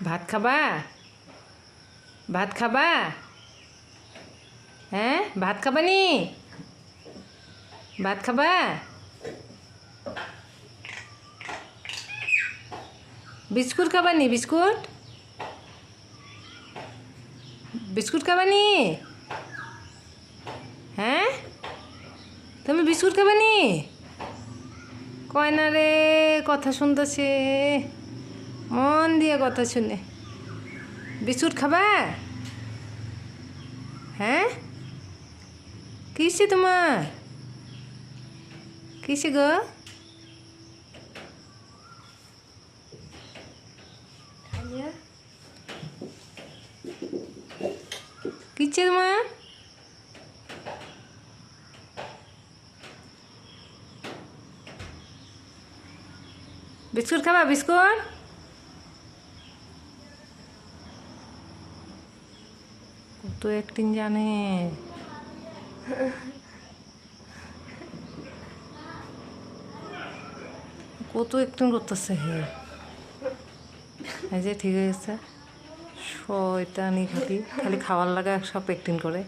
ভাত খাবা? ভাত খাবা? হ্যাঁ, ভাত খাবা নি? ভাত খাবা? বিস্কুট খাবা নি? বিস্কুট বিস্কুট খাবা নি? হ্যাঁ, তুমি বিস্কুট খাবা নি? কয় না রে, কথা শুনতেছে, মন দিয়ে কথা শুনে। বিস্কুট খাবা? হ্যাঁ, কিসে তোমার? কিসে গো? কিসে তোমার? বিস্কুট খাবা? বিস্কুট কত একদিন জানে, কত একদিন করতেছে হে। এই যে ঠিক হয়ে গেছে, শয়তানি খালি খালি খাওয়ার লাগা সব একদিন করে।